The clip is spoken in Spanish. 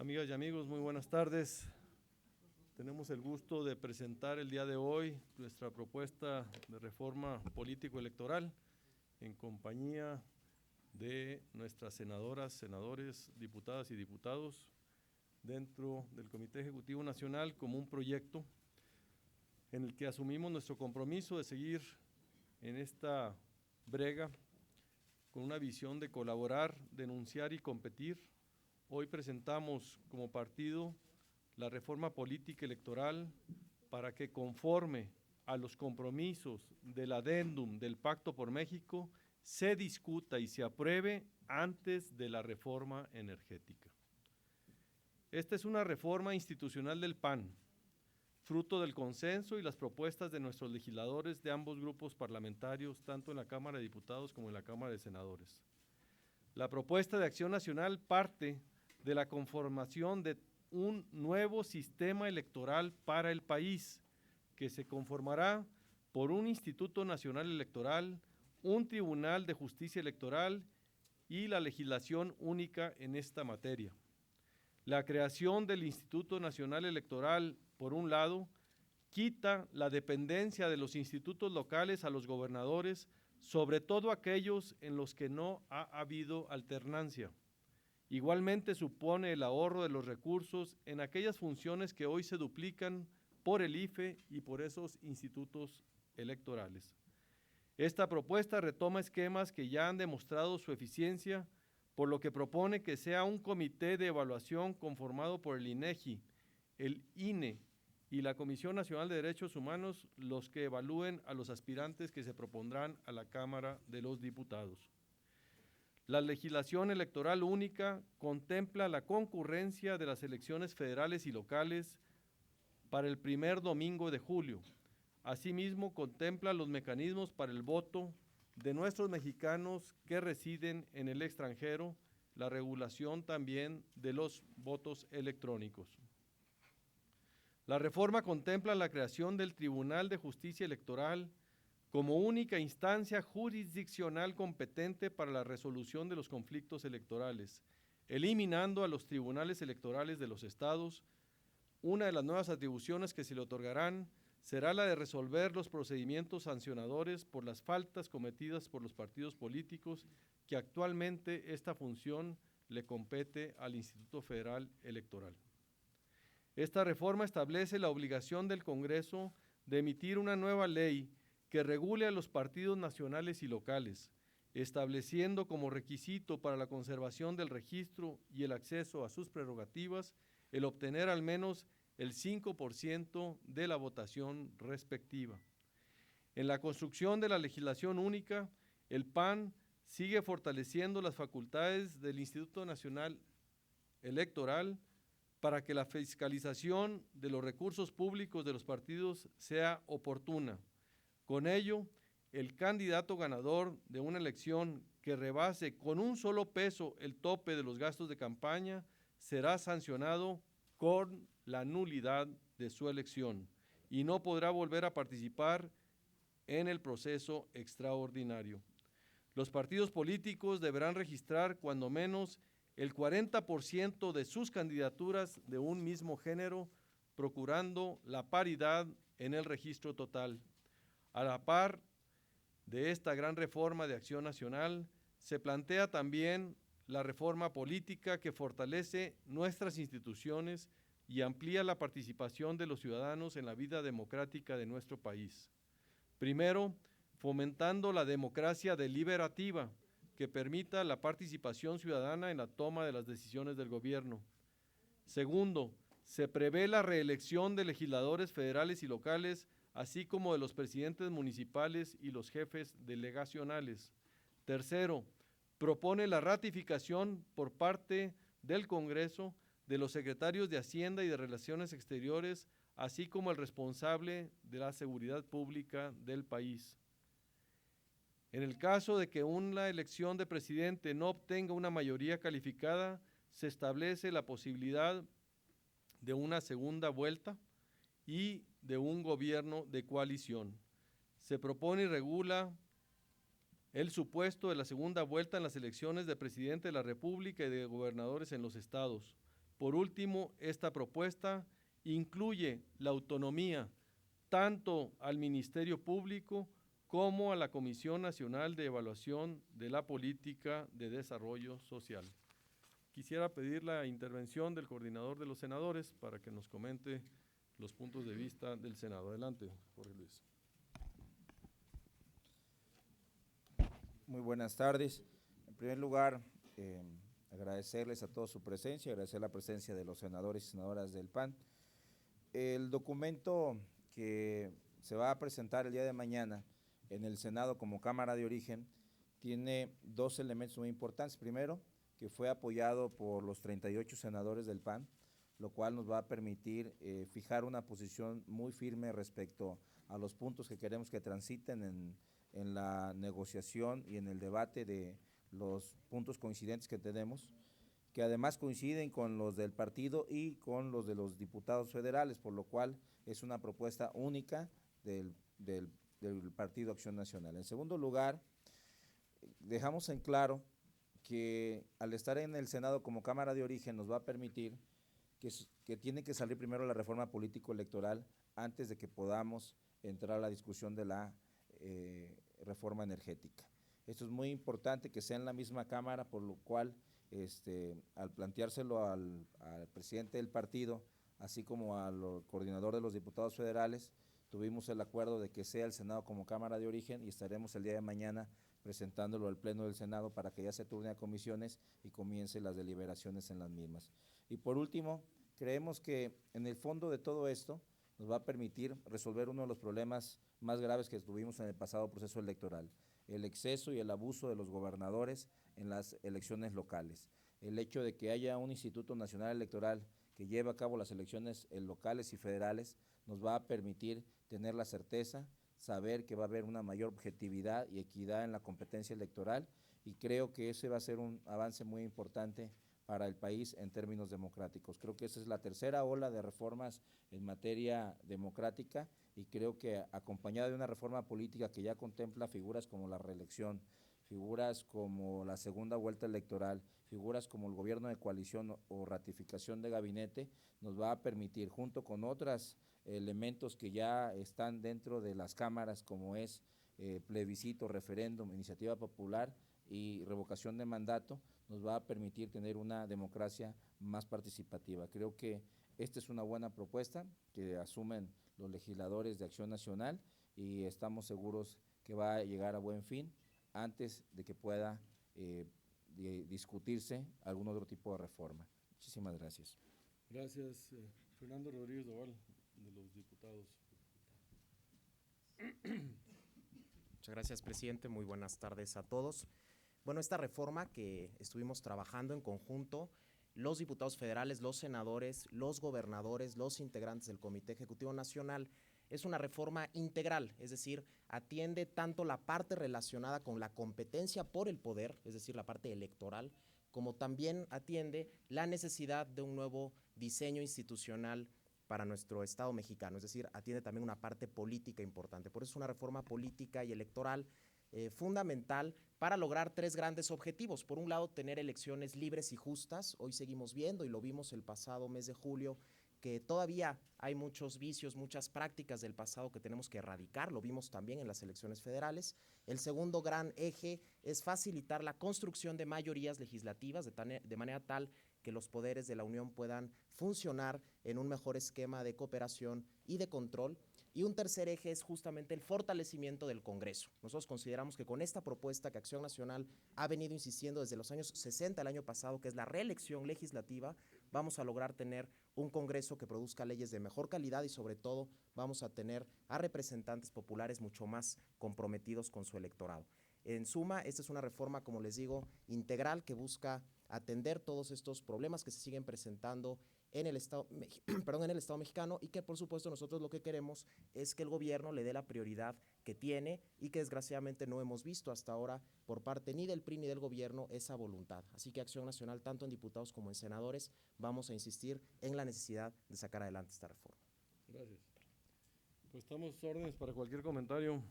Amigas y amigos, muy buenas tardes. Tenemos el gusto de presentar el día de hoy nuestra propuesta de reforma político-electoral en compañía de nuestras senadoras, senadores, diputadas y diputados dentro del Comité Ejecutivo Nacional como un proyecto en el que asumimos nuestro compromiso de seguir en esta brega con una visión de colaborar, denunciar y competir. Hoy presentamos como partido la reforma política electoral para que, conforme a los compromisos del adendum del Pacto por México, se discuta y se apruebe antes de la reforma energética. Esta es una reforma institucional del PAN, fruto del consenso y las propuestas de nuestros legisladores de ambos grupos parlamentarios, tanto en la Cámara de Diputados como en la Cámara de Senadores. La propuesta de Acción Nacional parte de la conformación de un nuevo sistema electoral para el país, que se conformará por un Instituto Nacional Electoral, un Tribunal de Justicia Electoral y la legislación única en esta materia. La creación del Instituto Nacional Electoral, por un lado, quita la dependencia de los institutos locales a los gobernadores, sobre todo aquellos en los que no ha habido alternancia. Igualmente supone el ahorro de los recursos en aquellas funciones que hoy se duplican por el IFE y por esos institutos electorales. Esta propuesta retoma esquemas que ya han demostrado su eficiencia, por lo que propone que sea un comité de evaluación conformado por el INEGI, el INE y la Comisión Nacional de Derechos Humanos los que evalúen a los aspirantes que se propondrán a la Cámara de los Diputados. La legislación electoral única contempla la concurrencia de las elecciones federales y locales para el primer domingo de julio. Asimismo, contempla los mecanismos para el voto de nuestros mexicanos que residen en el extranjero, la regulación también de los votos electrónicos. La reforma contempla la creación del Tribunal de Justicia Electoral como única instancia jurisdiccional competente para la resolución de los conflictos electorales, eliminando a los tribunales electorales de los estados. Una de las nuevas atribuciones que se le otorgarán será la de resolver los procedimientos sancionadores por las faltas cometidas por los partidos políticos, que actualmente esta función le compete al Instituto Federal Electoral. Esta reforma establece la obligación del Congreso de emitir una nueva ley que regule a los partidos nacionales y locales, estableciendo como requisito para la conservación del registro y el acceso a sus prerrogativas el obtener al menos el 5% de la votación respectiva. En la construcción de la legislación única, el PAN sigue fortaleciendo las facultades del Instituto Nacional Electoral para que la fiscalización de los recursos públicos de los partidos sea oportuna. Con ello, el candidato ganador de una elección que rebase con un solo peso el tope de los gastos de campaña será sancionado con la nulidad de su elección y no podrá volver a participar en el proceso extraordinario. Los partidos políticos deberán registrar cuando menos el 40% de sus candidaturas de un mismo género, procurando la paridad en el registro total. A la par de esta gran reforma de Acción Nacional, se plantea también la reforma política que fortalece nuestras instituciones y amplía la participación de los ciudadanos en la vida democrática de nuestro país. Primero, fomentando la democracia deliberativa, que permita la participación ciudadana en la toma de las decisiones del gobierno. Segundo, se prevé la reelección de legisladores federales y locales, así como de los presidentes municipales y los jefes delegacionales. Tercero, propone la ratificación por parte del Congreso de los secretarios de Hacienda y de Relaciones Exteriores, así como el responsable de la seguridad pública del país. En el caso de que una elección de presidente no obtenga una mayoría calificada, se establece la posibilidad de una segunda vuelta y de un gobierno de coalición. Se propone y regula el supuesto de la segunda vuelta en las elecciones de presidente de la República y de gobernadores en los estados. Por último, esta propuesta incluye la autonomía tanto al Ministerio Público como a la Comisión Nacional de Evaluación de la Política de Desarrollo Social. Quisiera pedir la intervención del coordinador de los senadores para que nos comente los puntos de vista del Senado. Adelante, Jorge Luis. Muy buenas tardes. En primer lugar, agradecerles a todos su presencia, agradecer la presencia de los senadores y senadoras del PAN. El documento que se va a presentar el día de mañana en el Senado como Cámara de Origen tiene dos elementos muy importantes. Primero, que fue apoyado por los 38 senadores del PAN, lo cual nos va a permitir fijar una posición muy firme respecto a los puntos que queremos que transiten en la negociación y en el debate de los puntos coincidentes que tenemos, que además coinciden con los del partido y con los de los diputados federales, por lo cual es una propuesta única del Partido Acción Nacional. En segundo lugar, dejamos en claro que al estar en el Senado como Cámara de Origen nos va a permitir que tiene que salir primero la reforma político-electoral antes de que podamos entrar a la discusión de la reforma energética. Esto es muy importante que sea en la misma Cámara, por lo cual al planteárselo al presidente del partido, así como al coordinador de los diputados federales, tuvimos el acuerdo de que sea el Senado como Cámara de Origen y estaremos el día de mañana presentándolo al Pleno del Senado para que ya se turne a comisiones y comience las deliberaciones en las mismas. Y por último, creemos que en el fondo de todo esto nos va a permitir resolver uno de los problemas más graves que tuvimos en el pasado proceso electoral, el exceso y el abuso de los gobernadores en las elecciones locales. El hecho de que haya un Instituto Nacional Electoral que lleve a cabo las elecciones locales y federales nos va a permitir tener la certeza, saber que va a haber una mayor objetividad y equidad en la competencia electoral, y creo que ese va a ser un avance muy importante para el país en términos democráticos. Creo que esa es la tercera ola de reformas en materia democrática y creo que acompañada de una reforma política que ya contempla figuras como la reelección, figuras como la segunda vuelta electoral, figuras como el gobierno de coalición o ratificación de gabinete, nos va a permitir, junto con otros elementos que ya están dentro de las cámaras, como es plebiscito, referéndum, iniciativa popular y revocación de mandato, nos va a permitir tener una democracia más participativa. Creo que esta es una buena propuesta que asumen los legisladores de Acción Nacional y estamos seguros que va a llegar a buen fin antes de que pueda discutirse algún otro tipo de reforma. Muchísimas gracias. Gracias. Fernando Rodríguez Doval, de los diputados. Muchas gracias, presidente. Muy buenas tardes a todos. Bueno, esta reforma que estuvimos trabajando en conjunto, los diputados federales, los senadores, los gobernadores, los integrantes del Comité Ejecutivo Nacional, es una reforma integral, es decir, atiende tanto la parte relacionada con la competencia por el poder, es decir, la parte electoral, como también atiende la necesidad de un nuevo diseño institucional para nuestro Estado mexicano, es decir, atiende también una parte política importante. Por eso es una reforma política y electoral fundamental para lograr tres grandes objetivos. Por un lado, tener elecciones libres y justas. Hoy seguimos viendo, y lo vimos el pasado mes de julio, que todavía hay muchos vicios, muchas prácticas del pasado que tenemos que erradicar, lo vimos también en las elecciones federales. El segundo gran eje es facilitar la construcción de mayorías legislativas de manera tal que los poderes de la Unión puedan funcionar en un mejor esquema de cooperación y de control. Y un tercer eje es justamente el fortalecimiento del Congreso. Nosotros consideramos que con esta propuesta que Acción Nacional ha venido insistiendo desde los años 60 del año pasado, que es la reelección legislativa, vamos a lograr tener un Congreso que produzca leyes de mejor calidad y sobre todo vamos a tener a representantes populares mucho más comprometidos con su electorado. En suma, esta es una reforma, como les digo, integral que busca atender todos estos problemas que se siguen presentando en el Estado mexicano y que por supuesto nosotros lo que queremos es que el gobierno le dé la prioridad que tiene y que desgraciadamente no hemos visto hasta ahora por parte ni del PRI ni del gobierno esa voluntad. Así que Acción Nacional, tanto en diputados como en senadores, vamos a insistir en la necesidad de sacar adelante esta reforma. Gracias. Pues estamos órdenes para cualquier comentario.